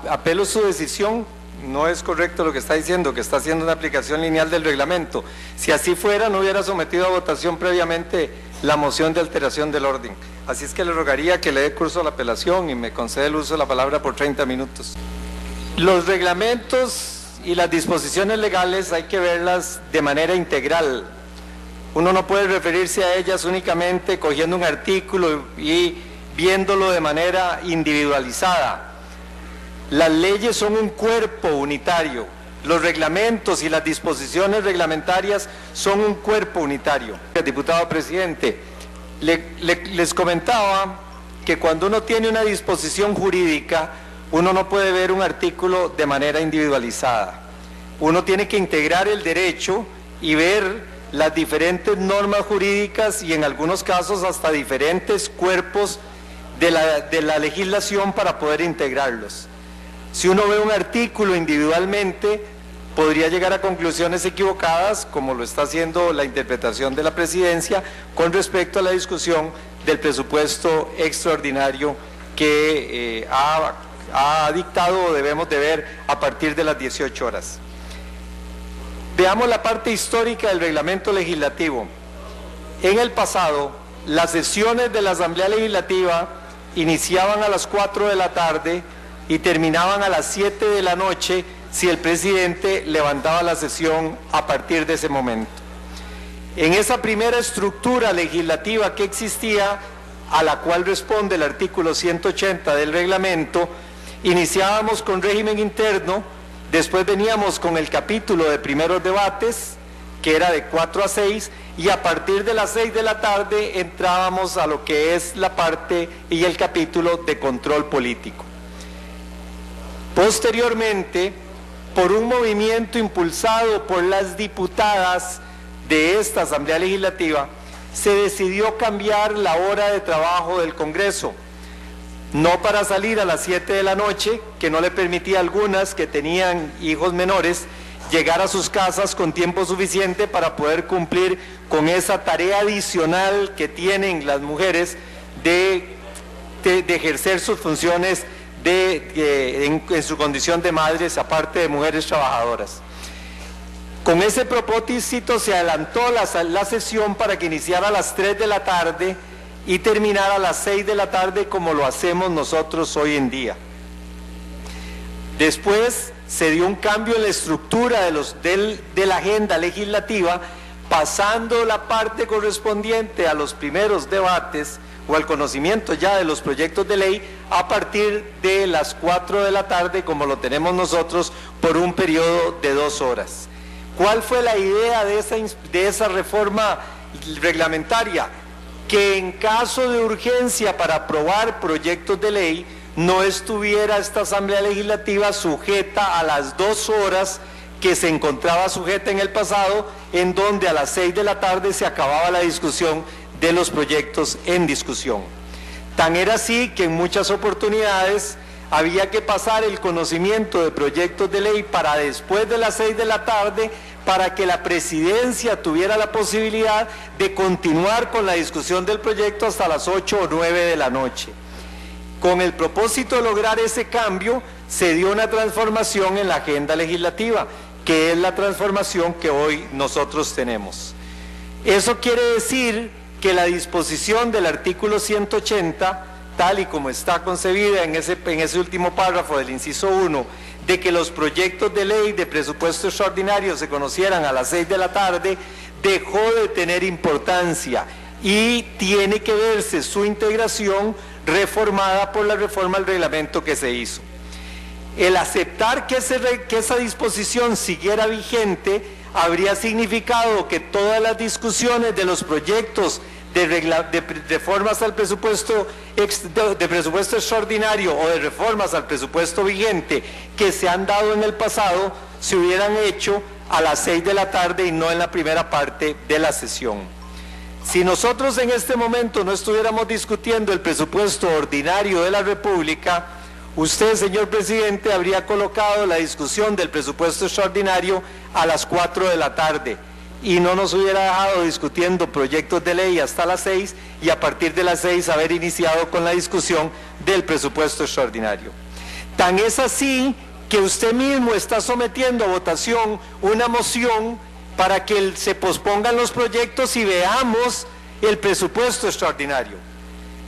apelo su decisión. No es correcto lo que está diciendo, que está haciendo una aplicación lineal del reglamento. Si así fuera, no hubiera sometido a votación previamente la moción de alteración del orden. Así es que le rogaría que le dé curso a la apelación y me concede el uso de la palabra por 30 minutos. Los reglamentos y las disposiciones legales hay que verlas de manera integral. Uno no puede referirse a ellas únicamente cogiendo un artículo y viéndolo de manera individualizada. Las leyes son un cuerpo unitario, los reglamentos y las disposiciones reglamentarias son un cuerpo unitario. Diputado presidente, les comentaba que cuando uno tiene una disposición jurídica, uno no puede ver un artículo de manera individualizada. Uno tiene que integrar el derecho y ver las diferentes normas jurídicas y en algunos casos hasta diferentes cuerpos de la legislación para poder integrarlos. Si uno ve un artículo individualmente, podría llegar a conclusiones equivocadas, como lo está haciendo la interpretación de la presidencia, con respecto a la discusión del presupuesto extraordinario que ha dictado o debemos de ver a partir de las 18 horas. Veamos la parte histórica del reglamento legislativo. En el pasado, las sesiones de la Asamblea Legislativa iniciaban a las 4 de la tarde y terminaban a las 7 de la noche si el presidente levantaba la sesión a partir de ese momento. En esa primera estructura legislativa que existía, a la cual responde el artículo 180 del reglamento, iniciábamos con régimen interno, después veníamos con el capítulo de primeros debates, que era de 4 a 6, y a partir de las 6 de la tarde entrábamos a lo que es la parte y el capítulo de control político. Posteriormente, por un movimiento impulsado por las diputadas de esta Asamblea Legislativa, se decidió cambiar la hora de trabajo del Congreso, no para salir a las 7 de la noche, que no le permitía a algunas que tenían hijos menores llegar a sus casas con tiempo suficiente para poder cumplir con esa tarea adicional que tienen las mujeres de ejercer sus funciones en su condición de madres, aparte de mujeres trabajadoras. Con ese propósito se adelantó la sesión para que iniciara a las 3 de la tarde y terminara a las 6 de la tarde como lo hacemos nosotros hoy en día. Después se dio un cambio en la estructura de la agenda legislativa, pasando la parte correspondiente a los primeros debates o al conocimiento ya de los proyectos de ley a partir de las 4 de la tarde, como lo tenemos nosotros, por un periodo de 2 horas. ¿Cuál fue la idea de esa reforma reglamentaria? Que en caso de urgencia para aprobar proyectos de ley, no estuviera esta Asamblea Legislativa sujeta a las 2 horas que se encontraba sujeta en el pasado, en donde a las 6 de la tarde se acababa la discusión de los proyectos en discusión. Tan era así que en muchas oportunidades había que pasar el conocimiento de proyectos de ley para después de las 6 de la tarde, para que la presidencia tuviera la posibilidad de continuar con la discusión del proyecto hasta las 8 o 9 de la noche. Con el propósito de lograr ese cambio, se dio una transformación en la agenda legislativa, que es la transformación que hoy nosotros tenemos. Eso quiere decir que la disposición del artículo 180, tal y como está concebida en ese último párrafo del inciso 1, de que los proyectos de ley de presupuesto extraordinario se conocieran a las 6 de la tarde, dejó de tener importancia y tiene que verse su integración reformada por la reforma al reglamento que se hizo. El aceptar que esa disposición siguiera vigente habría significado que todas las discusiones de los proyectos de reformas al presupuesto extraordinario o de reformas al presupuesto vigente que se han dado en el pasado se hubieran hecho a las 6 de la tarde y no en la primera parte de la sesión. Si nosotros en este momento no estuviéramos discutiendo el presupuesto ordinario de la República, usted, señor presidente, habría colocado la discusión del presupuesto extraordinario a las 4 de la tarde y no nos hubiera dejado discutiendo proyectos de ley hasta las 6 y a partir de las 6 haber iniciado con la discusión del presupuesto extraordinario. Tan es así que usted mismo está sometiendo a votación una moción para que se pospongan los proyectos y veamos el presupuesto extraordinario.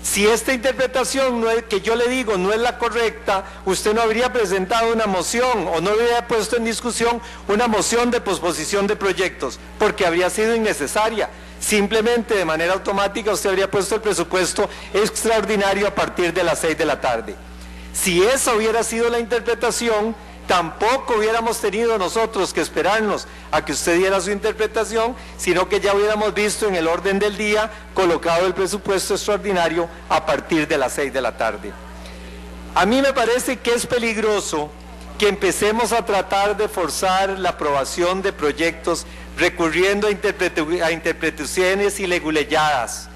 Si esta interpretación que yo le digo no es la correcta, usted no habría presentado una moción o no habría puesto en discusión una moción de posposición de proyectos, porque habría sido innecesaria. Simplemente de manera automática usted habría puesto el presupuesto extraordinario a partir de las 6 de la tarde. Si esa hubiera sido la interpretación, tampoco hubiéramos tenido nosotros que esperarnos a que usted diera su interpretación, sino que ya hubiéramos visto en el orden del día colocado el presupuesto extraordinario a partir de las 6 de la tarde. A mí me parece que es peligroso que empecemos a tratar de forzar la aprobación de proyectos recurriendo a interpretaciones y leguleyadas.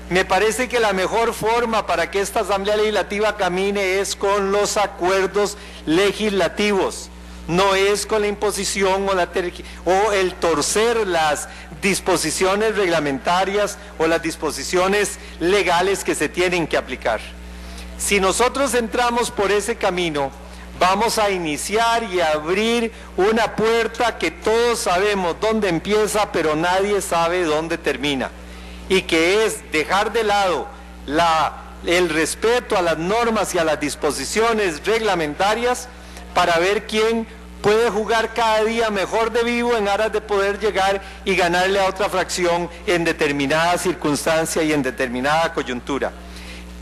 Me parece que la mejor forma para que esta Asamblea Legislativa camine es con los acuerdos legislativos, no es con la imposición o el torcer las disposiciones reglamentarias o las disposiciones legales que se tienen que aplicar. Si nosotros entramos por ese camino, vamos a iniciar y a abrir una puerta que todos sabemos dónde empieza, pero nadie sabe dónde termina. Y que es dejar de lado el respeto a las normas y a las disposiciones reglamentarias para ver quién puede jugar cada día mejor de vivo en aras de poder llegar y ganarle a otra fracción en determinada circunstancia y en determinada coyuntura.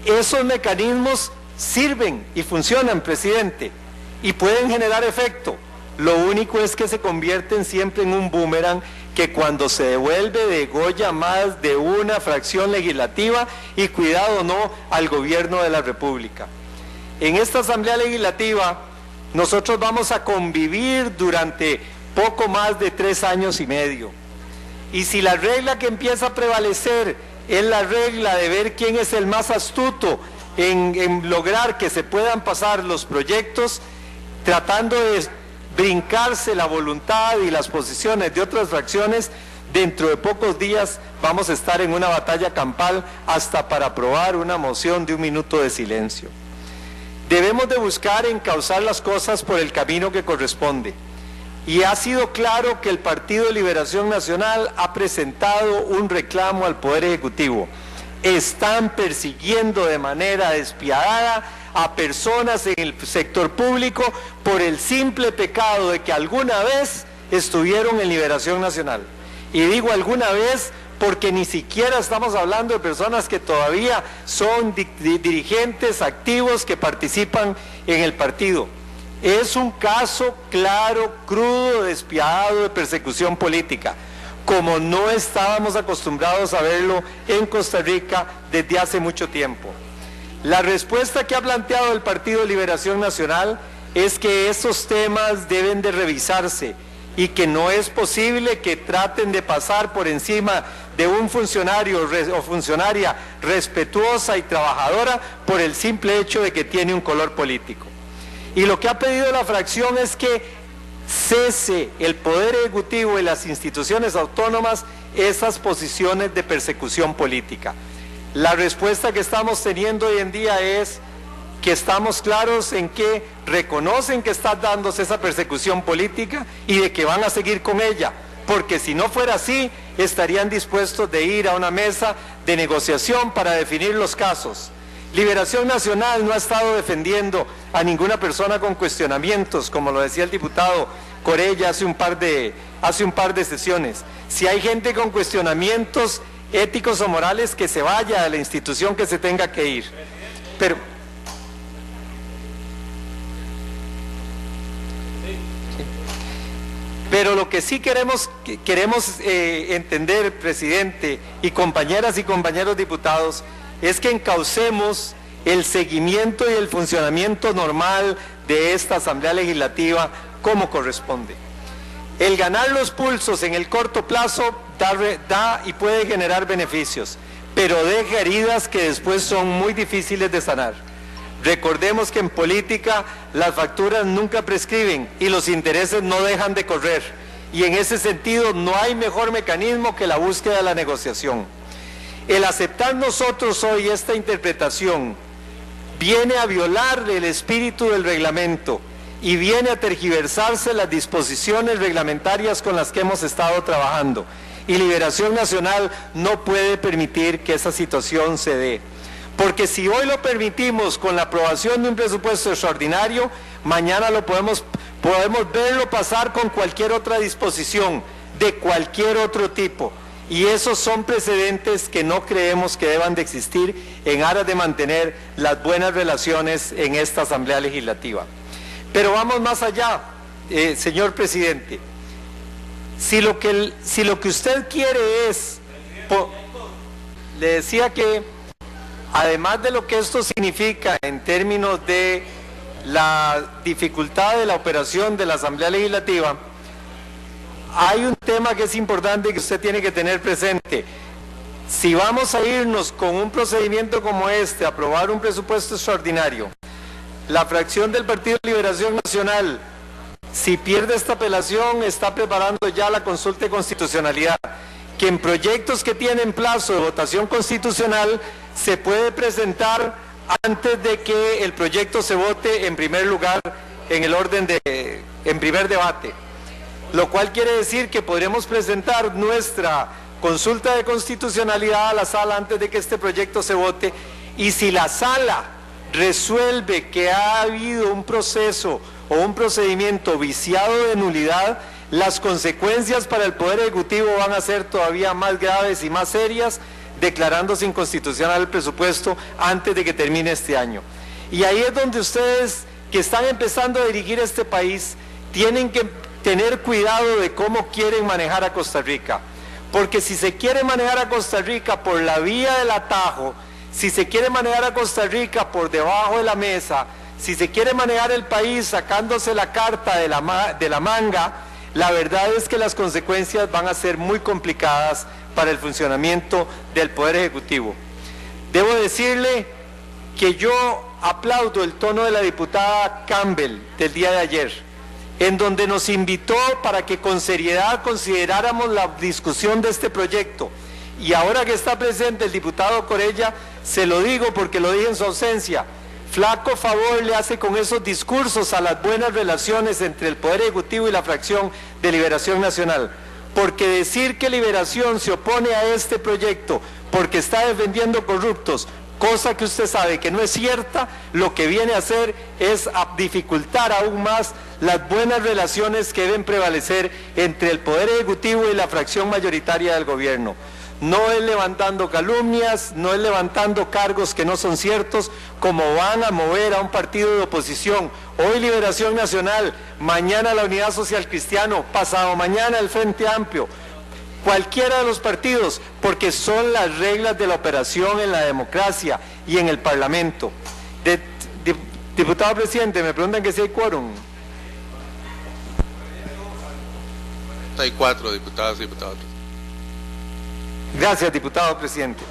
Esos mecanismos sirven y funcionan, presidente, y pueden generar efecto. Lo único es que se convierten siempre en un boomerang que cuando se devuelve degolla más de una fracción legislativa y cuidado no al gobierno de la República. En esta Asamblea Legislativa nosotros vamos a convivir durante poco más de 3 años y medio. Y si la regla que empieza a prevalecer es la regla de ver quién es el más astuto en lograr que se puedan pasar los proyectos, tratando de brincarse la voluntad y las posiciones de otras fracciones, dentro de pocos días vamos a estar en una batalla campal hasta para aprobar una moción de 1 minuto de silencio. Debemos de buscar encauzar las cosas por el camino que corresponde. Y ha sido claro que el Partido de Liberación Nacional ha presentado un reclamo al Poder Ejecutivo. Están persiguiendo de manera despiadada a personas en el sector público por el simple pecado de que alguna vez estuvieron en Liberación Nacional. Y digo alguna vez porque ni siquiera estamos hablando de personas que todavía son dirigentes activos que participan en el partido. Es un caso claro, crudo, despiadado de persecución política, como no estábamos acostumbrados a verlo en Costa Rica desde hace mucho tiempo. La respuesta que ha planteado el Partido de Liberación Nacional es que esos temas deben de revisarse y que no es posible que traten de pasar por encima de un funcionario o funcionaria respetuosa y trabajadora por el simple hecho de que tiene un color político. Y lo que ha pedido la fracción es que cese el Poder Ejecutivo y las instituciones autónomas esas posiciones de persecución política. La respuesta que estamos teniendo hoy en día es que estamos claros en que reconocen que está dándose esa persecución política y de que van a seguir con ella, porque si no fuera así, estarían dispuestos de ir a una mesa de negociación para definir los casos. Liberación Nacional no ha estado defendiendo a ninguna persona con cuestionamientos, como lo decía el diputado Corella hace un par de sesiones. Si hay gente con cuestionamientos éticos o morales, que se vaya a la institución que se tenga que ir. Pero lo que sí queremos entender, presidente, y compañeras y compañeros diputados, es que encaucemos el seguimiento y el funcionamiento normal de esta Asamblea Legislativa como corresponde. El ganar los pulsos en el corto plazo da y puede generar beneficios, pero deja heridas que después son muy difíciles de sanar. Recordemos que en política las facturas nunca prescriben y los intereses no dejan de correr, y en ese sentido no hay mejor mecanismo que la búsqueda de la negociación. El aceptar nosotros hoy esta interpretación viene a violar el espíritu del reglamento y viene a tergiversarse las disposiciones reglamentarias con las que hemos estado trabajando. Y Liberación Nacional no puede permitir que esa situación se dé. Porque si hoy lo permitimos con la aprobación de un presupuesto extraordinario, mañana podemos verlo pasar con cualquier otra disposición, de cualquier otro tipo. Y esos son precedentes que no creemos que deban de existir en aras de mantener las buenas relaciones en esta Asamblea Legislativa. Pero vamos más allá, señor presidente. Si lo que usted quiere es... le decía que, además de lo que esto significa en términos de la dificultad de la operación de la Asamblea Legislativa, hay un tema que es importante que usted tiene que tener presente. Si vamos a irnos con un procedimiento como este, a aprobar un presupuesto extraordinario, la fracción del Partido de Liberación Nacional, si pierde esta apelación, está preparando ya la consulta de constitucionalidad, que en proyectos que tienen plazo de votación constitucional se puede presentar antes de que el proyecto se vote en primer lugar en el orden en primer debate. Lo cual quiere decir que podremos presentar nuestra consulta de constitucionalidad a la sala antes de que este proyecto se vote, y si la sala resuelve que ha habido un proceso o un procedimiento viciado de nulidad, las consecuencias para el Poder Ejecutivo van a ser todavía más graves y más serias, declarándose inconstitucional el presupuesto antes de que termine este año. Y ahí es donde ustedes, que están empezando a dirigir este país, tienen que tener cuidado de cómo quieren manejar a Costa Rica, porque si se quiere manejar a Costa Rica por la vía del atajo, si se quiere manejar a Costa Rica por debajo de la mesa, si se quiere manejar el país sacándose la carta de la manga, la verdad es que las consecuencias van a ser muy complicadas para el funcionamiento del Poder Ejecutivo. Debo decirle que yo aplaudo el tono de la diputada Campbell del día de ayer, en donde nos invitó para que con seriedad consideráramos la discusión de este proyecto. Y ahora que está presente el diputado Corella, se lo digo porque lo dije en su ausencia, flaco favor le hace con esos discursos a las buenas relaciones entre el Poder Ejecutivo y la fracción de Liberación Nacional. Porque decir que Liberación se opone a este proyecto porque está defendiendo corruptos, cosa que usted sabe que no es cierta, lo que viene a hacer es a dificultar aún más las buenas relaciones que deben prevalecer entre el Poder Ejecutivo y la fracción mayoritaria del gobierno. No es levantando calumnias, no es levantando cargos que no son ciertos, como van a mover a un partido de oposición. Hoy Liberación Nacional, mañana la Unidad Social Cristiano, pasado mañana el Frente Amplio, cualquiera de los partidos, porque son las reglas de la operación en la democracia y en el Parlamento. Diputado presidente, me preguntan que si hay quórum. Hay 4 diputadas y diputados. Gracias, diputado presidente.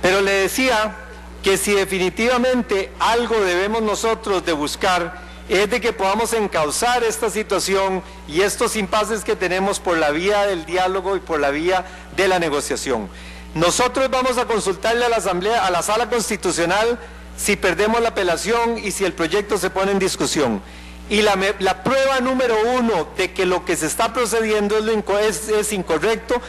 Pero le decía que si definitivamente algo debemos nosotros de buscar es de que podamos encauzar esta situación y estos impases que tenemos por la vía del diálogo y por la vía de la negociación. Nosotros vamos a consultarle a la Asamblea, a la Sala Constitucional, si perdemos la apelación y si el proyecto se pone en discusión. Y la prueba número 1 de que lo que se está procediendo es incorrecto,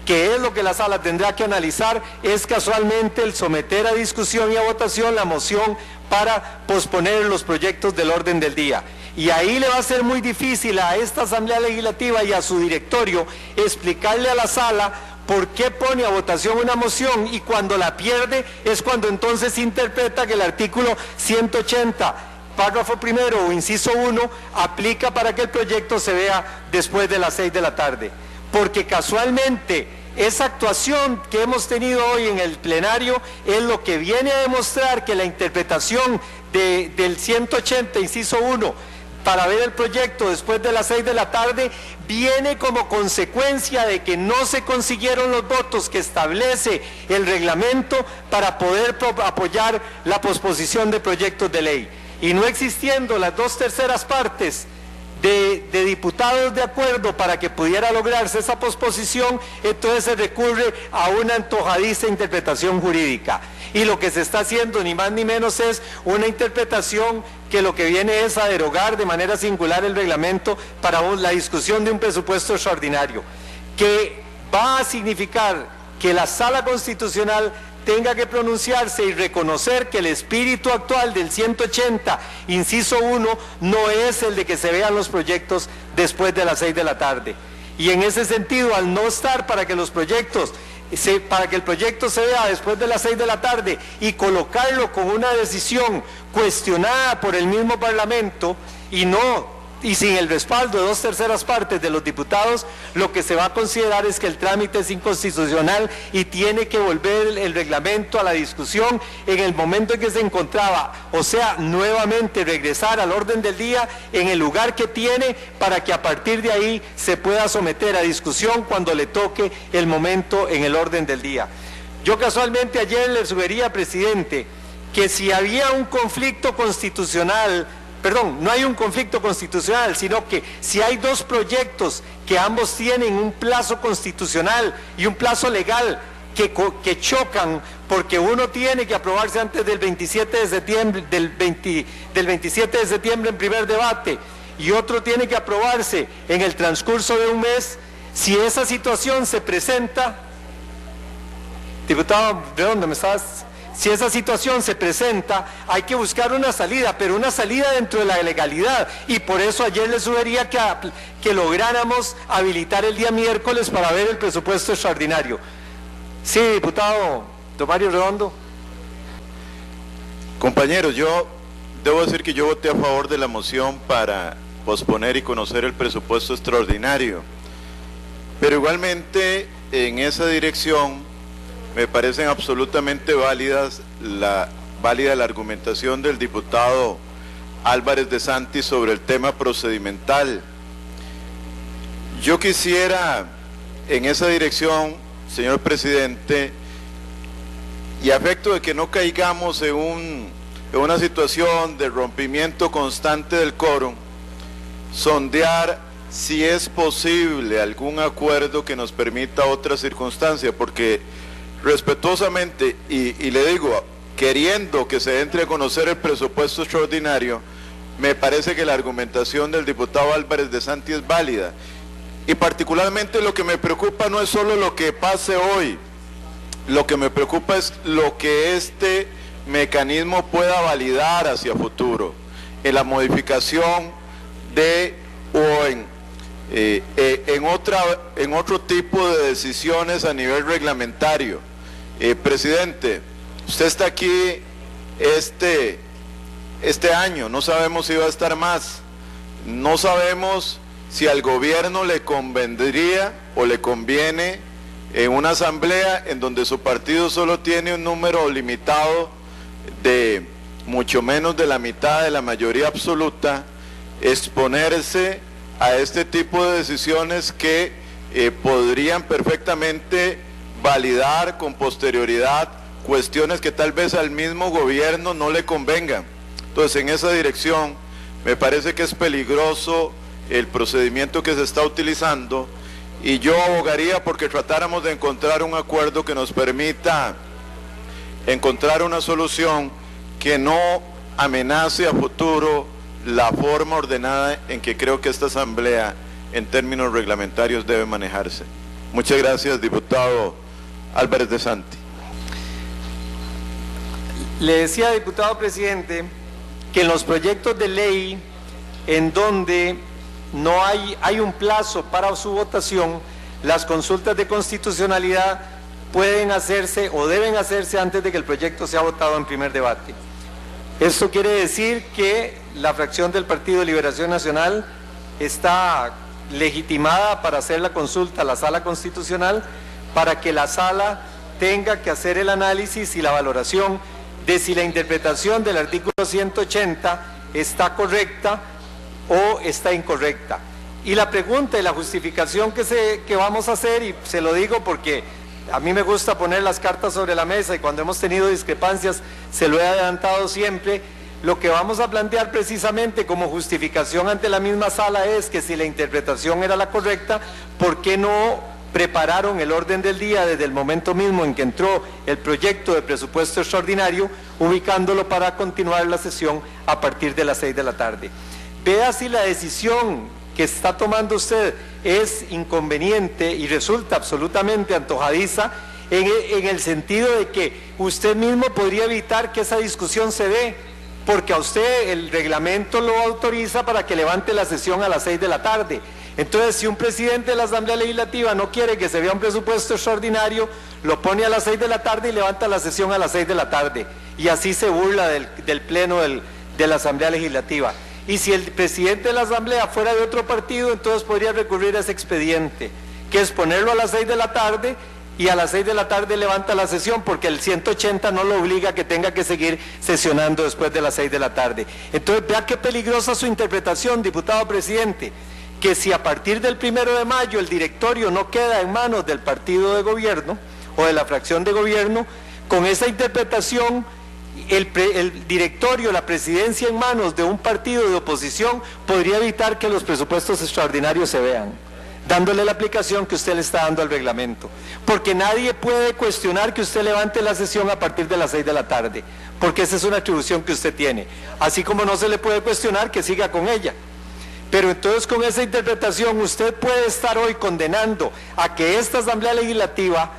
que es lo que la sala tendrá que analizar, es casualmente el someter a discusión y a votación la moción para posponer los proyectos del orden del día. Y ahí le va a ser muy difícil a esta Asamblea Legislativa y a su directorio explicarle a la sala por qué pone a votación una moción y cuando la pierde es cuando entonces interpreta que el artículo 180, párrafo primero o inciso 1, aplica para que el proyecto se vea después de las 6 de la tarde. Porque casualmente esa actuación que hemos tenido hoy en el plenario es lo que viene a demostrar que la interpretación del 180, inciso 1, para ver el proyecto después de las 6 de la tarde, viene como consecuencia de que no se consiguieron los votos que establece el reglamento para poder apoyar la posposición de proyectos de ley. Y no existiendo las 2/3 partes de diputados de acuerdo para que pudiera lograrse esa posposición, entonces se recurre a una antojadiza interpretación jurídica. Y lo que se está haciendo ni más ni menos es una interpretación que lo que viene es a derogar de manera singular el reglamento para la discusión de un presupuesto extraordinario, que va a significar que la Sala Constitucional tenga que pronunciarse y reconocer que el espíritu actual del 180, inciso 1, no es el de que se vean los proyectos después de las 6 de la tarde. Y en ese sentido, al no estar para que el proyecto se vea después de las 6 de la tarde y colocarlo con una decisión cuestionada por el mismo Parlamento y sin el respaldo de 2/3 partes de los diputados, lo que se va a considerar es que el trámite es inconstitucional y tiene que volver el reglamento a la discusión en el momento en que se encontraba, o sea, nuevamente regresar al orden del día en el lugar que tiene para que a partir de ahí se pueda someter a discusión cuando le toque el momento en el orden del día. Yo casualmente ayer le sugería, presidente, que si había un conflicto constitucional, no hay un conflicto constitucional, sino que si hay dos proyectos que ambos tienen un plazo constitucional y un plazo legal que chocan, porque uno tiene que aprobarse antes del 27 de septiembre, del 27 de septiembre en primer debate, y otro tiene que aprobarse en el transcurso de un mes, si esa situación se presenta, diputado Redondo, si esa situación se presenta, hay que buscar una salida, pero una salida dentro de la legalidad, y por eso ayer le sugería que lográramos habilitar el día miércoles para ver el presupuesto extraordinario. Sí, diputado don Mario Redondo. Compañeros, yo debo decir que yo voté a favor de la moción para posponer y conocer el presupuesto extraordinario, pero igualmente en esa dirección me parecen absolutamente válida la argumentación del diputado Álvarez de Santi sobre el tema procedimental. Yo quisiera en esa dirección, señor presidente, y a efecto de que no caigamos en una situación de rompimiento constante del quórum, sondear si es posible algún acuerdo que nos permita otra circunstancia, porque respetuosamente, y le digo, queriendo que se entre a conocer el presupuesto extraordinario, me parece que la argumentación del diputado Álvarez de Santi es válida. Y particularmente lo que me preocupa no es solo lo que pase hoy, lo que me preocupa es lo que este mecanismo pueda validar hacia futuro, en la modificación en otro tipo de decisiones a nivel reglamentario. Presidente, usted está aquí este año, no sabemos si va a estar más, no sabemos si al gobierno le convendría o le conviene en una asamblea en donde su partido solo tiene un número limitado de mucho menos de la mitad de la mayoría absoluta, exponerse a este tipo de decisiones que podrían perfectamente validar con posterioridad cuestiones que tal vez al mismo gobierno no le convengan. Entonces, en esa dirección me parece que es peligroso el procedimiento que se está utilizando, y yo abogaría porque tratáramos de encontrar un acuerdo que nos permita encontrar una solución que no amenace a futuro la forma ordenada en que creo que esta asamblea en términos reglamentarios debe manejarse. Muchas gracias, diputado Álvarez de Santi. Le decía, diputado presidente, que en los proyectos de ley en donde no hay un plazo para su votación, las consultas de constitucionalidad pueden hacerse o deben hacerse antes de que el proyecto sea votado en primer debate. Esto quiere decir que la fracción del Partido de Liberación Nacional está legitimada para hacer la consulta a la Sala Constitucional, para que la Sala tenga que hacer el análisis y la valoración de si la interpretación del artículo 180 está correcta o está incorrecta. Y la pregunta y la justificación que vamos a hacer, y se lo digo porque a mí me gusta poner las cartas sobre la mesa y cuando hemos tenido discrepancias se lo he adelantado siempre, lo que vamos a plantear precisamente como justificación ante la misma sala es que si la interpretación era la correcta, ¿por qué no prepararon el orden del día desde el momento mismo en que entró el proyecto de presupuesto extraordinario, ubicándolo para continuar la sesión a partir de las 6 de la tarde? Vea si la decisión que está tomando usted es inconveniente y resulta absolutamente antojadiza en el sentido de que usted mismo podría evitar que esa discusión se dé, porque a usted el reglamento lo autoriza para que levante la sesión a las 6 de la tarde. Entonces, si un presidente de la Asamblea Legislativa no quiere que se vea un presupuesto extraordinario, lo pone a las 6 de la tarde y levanta la sesión a las 6 de la tarde. Y así se burla del pleno de la Asamblea Legislativa. Y si el presidente de la Asamblea fuera de otro partido, entonces podría recurrir a ese expediente, que es ponerlo a las 6 de la tarde y a las 6 de la tarde levanta la sesión, porque el 180 no lo obliga a que tenga que seguir sesionando después de las 6 de la tarde. Entonces, vea qué peligrosa su interpretación, diputado presidente, que si a partir del 1 de mayo el directorio no queda en manos del partido de gobierno o de la fracción de gobierno, con esa interpretación el directorio, la presidencia en manos de un partido de oposición podría evitar que los presupuestos extraordinarios se vean, dándole la aplicación que usted le está dando al reglamento, porque nadie puede cuestionar que usted levante la sesión a partir de las 6 de la tarde, porque esa es una atribución que usted tiene, así como no se le puede cuestionar que siga con ella. Pero entonces, con esa interpretación usted puede estar hoy condenando a que esta Asamblea Legislativa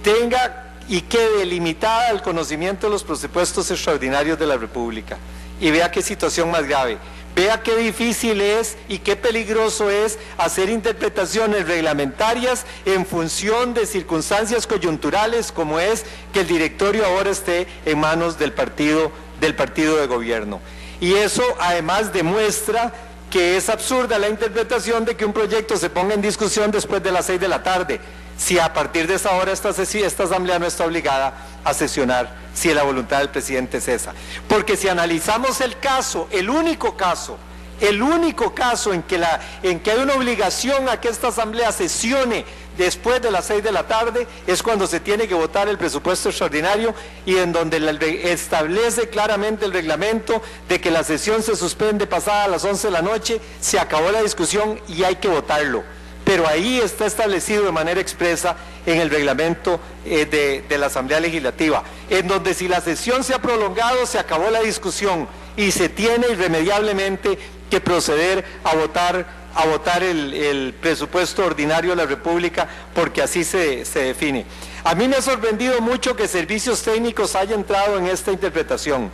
tenga y quede limitada al conocimiento de los presupuestos extraordinarios de la República. Y vea qué situación más grave. Vea qué difícil es y qué peligroso es hacer interpretaciones reglamentarias en función de circunstancias coyunturales, como es que el directorio ahora esté en manos del partido de gobierno. Y eso además demuestra que es absurda la interpretación de que un proyecto se ponga en discusión después de las 6 de la tarde, si a partir de esa hora esta Asamblea no está obligada a sesionar, si la voluntad del presidente es esa. Porque si analizamos el caso, el único caso en que hay una obligación a que esta Asamblea sesione después de las 6 de la tarde, es cuando se tiene que votar el presupuesto extraordinario y en donde establece claramente el reglamento de que la sesión se suspende pasada a las 11 de la noche, se acabó la discusión y hay que votarlo. Pero ahí está establecido de manera expresa en el reglamento de la Asamblea Legislativa, en donde si la sesión se ha prolongado, se acabó la discusión y se tiene irremediablemente que proceder a votar el presupuesto ordinario de la República, porque así se define. A mí me ha sorprendido mucho que Servicios Técnicos haya entrado en esta interpretación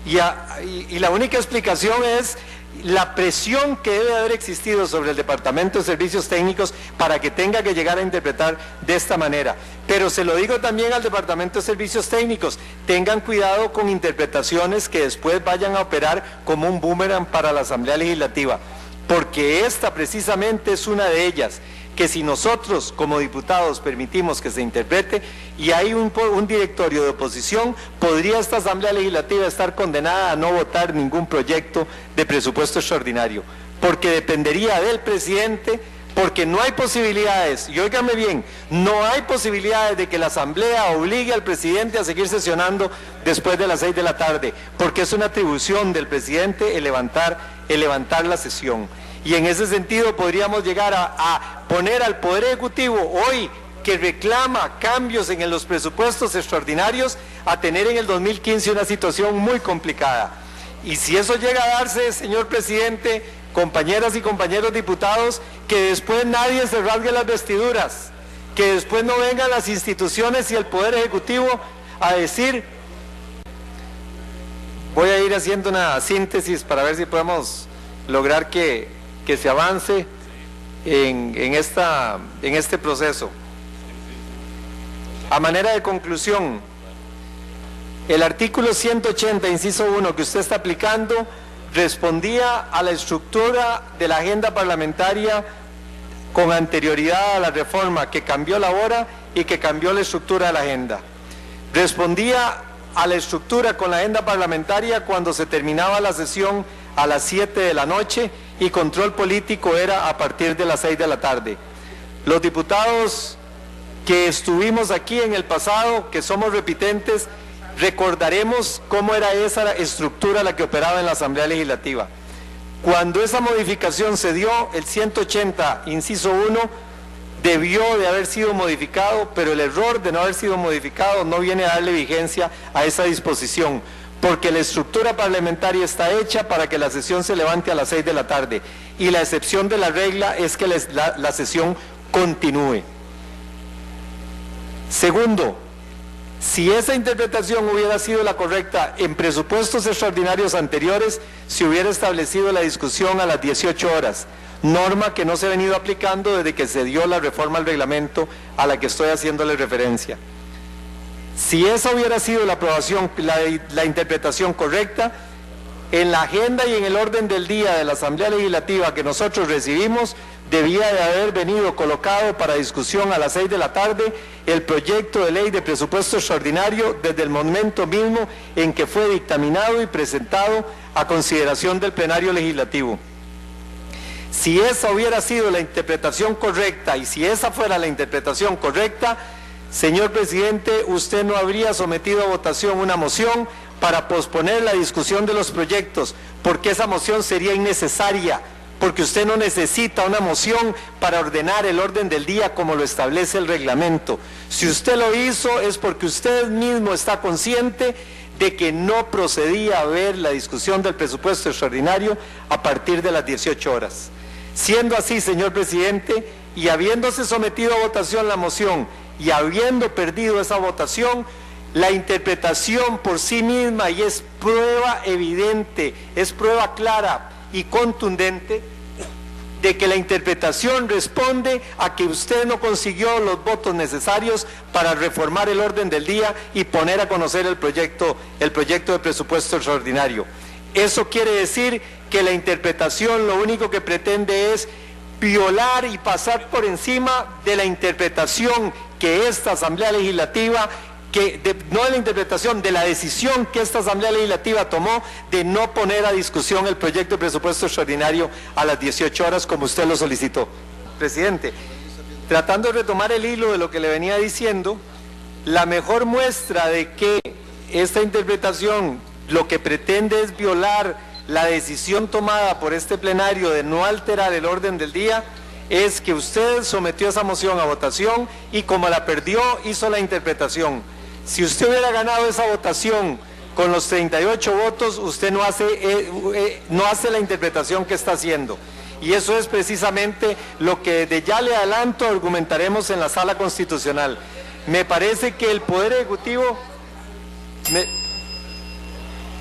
y la única explicación es la presión que debe haber existido sobre el Departamento de Servicios Técnicos para que tenga que llegar a interpretar de esta manera. Pero se lo digo también al Departamento de Servicios Técnicos, tengan cuidado con interpretaciones que después vayan a operar como un boomerang para la Asamblea Legislativa, porque esta precisamente es una de ellas, que si nosotros como diputados permitimos que se interprete y hay un directorio de oposición, podría esta Asamblea Legislativa estar condenada a no votar ningún proyecto de presupuesto extraordinario, porque dependería del presidente, porque no hay posibilidades, y óigame bien, no hay posibilidades de que la Asamblea obligue al presidente a seguir sesionando después de las 6 de la tarde, porque es una atribución del presidente el levantar la sesión. Y en ese sentido podríamos llegar a poner al Poder Ejecutivo hoy, que reclama cambios en los presupuestos extraordinarios, a tener en el 2015 una situación muy complicada. Y si eso llega a darse, señor presidente, compañeras y compañeros diputados, que después nadie se rasgue las vestiduras, que después no vengan las instituciones y el Poder Ejecutivo a decir... Voy a ir haciendo una síntesis para ver si podemos lograr que se avance en este proceso. A manera de conclusión, el artículo 180, inciso 1, que usted está aplicando, respondía a la estructura de la agenda parlamentaria con anterioridad a la reforma, que cambió la hora y que cambió la estructura de la agenda. Respondía a la estructura con la agenda parlamentaria cuando se terminaba la sesión a las 7 de la noche y control político era a partir de las 6 de la tarde. Los diputados que estuvimos aquí en el pasado, que somos repitentes, Recordaremos cómo era esa estructura la que operaba en la Asamblea Legislativa. Cuando esa modificación se dio, el 180, inciso 1, debió de haber sido modificado, pero el error de no haber sido modificado no viene a darle vigencia a esa disposición, porque la estructura parlamentaria está hecha para que la sesión se levante a las 6 de la tarde, y la excepción de la regla es que la sesión continúe. Segundo, si esa interpretación hubiera sido la correcta en presupuestos extraordinarios anteriores, se hubiera establecido la discusión a las 18 horas, norma que no se ha venido aplicando desde que se dio la reforma al reglamento a la que estoy haciéndole referencia. Si esa hubiera sido la aprobación, la interpretación correcta, en la agenda y en el orden del día de la Asamblea Legislativa que nosotros recibimos, debía de haber venido colocado para discusión a las 6 de la tarde el proyecto de ley de presupuesto extraordinario desde el momento mismo en que fue dictaminado y presentado a consideración del plenario legislativo. Si esa hubiera sido la interpretación correcta y si esa fuera la interpretación correcta, señor presidente, usted no habría sometido a votación una moción para posponer la discusión de los proyectos, porque esa moción sería innecesaria, porque usted no necesita una moción para ordenar el orden del día como lo establece el reglamento. Si usted lo hizo es porque usted mismo está consciente de que no procedía a ver la discusión del presupuesto extraordinario a partir de las 18 horas. Siendo así, señor presidente, y habiéndose sometido a votación la moción y habiendo perdido esa votación, la interpretación por sí misma, y es prueba evidente, es prueba clara y contundente de que la interpretación responde a que usted no consiguió los votos necesarios para reformar el orden del día y poner a conocer el proyecto de presupuesto extraordinario. Eso quiere decir que la interpretación lo único que pretende es violar y pasar por encima de la interpretación que esta Asamblea Legislativa, no de la interpretación, de la decisión que esta Asamblea Legislativa tomó de no poner a discusión el proyecto de presupuesto extraordinario a las 18 horas como usted lo solicitó. Presidente, tratando de retomar el hilo de lo que le venía diciendo, la mejor muestra de que esta interpretación lo que pretende es violar la decisión tomada por este plenario de no alterar el orden del día es que usted sometió esa moción a votación y como la perdió hizo la interpretación. Si usted hubiera ganado esa votación con los 38 votos, usted no hace la interpretación que está haciendo. Y eso es precisamente lo que desde ya le adelanto argumentaremos en la Sala Constitucional. Me parece que el Poder Ejecutivo...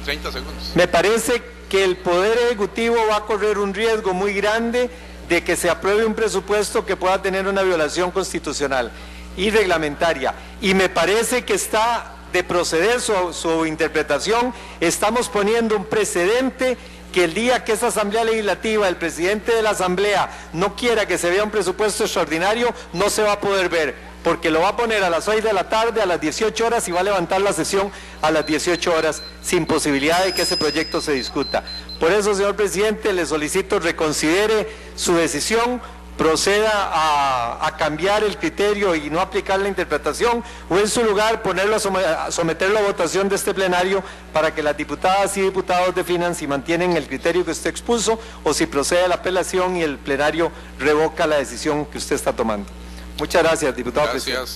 30 segundos. Me parece que el Poder Ejecutivo va a correr un riesgo muy grande de que se apruebe un presupuesto que pueda tener una violación constitucional y reglamentaria. Y me parece que está de proceder su interpretación, estamos poniendo un precedente que el día que esta Asamblea Legislativa, el presidente de la Asamblea, no quiera que se vea un presupuesto extraordinario, no se va a poder ver, porque lo va a poner a las 6 de la tarde, a las 18 horas y va a levantar la sesión a las 18 horas sin posibilidad de que ese proyecto se discuta. Por eso, señor presidente, le solicito reconsidere su decisión, proceda a cambiar el criterio y no aplicar la interpretación, o en su lugar someterlo a votación de este plenario para que las diputadas y diputados definan si mantienen el criterio que usted expuso o si procede a la apelación y el plenario revoca la decisión que usted está tomando. Muchas gracias, diputado presidente.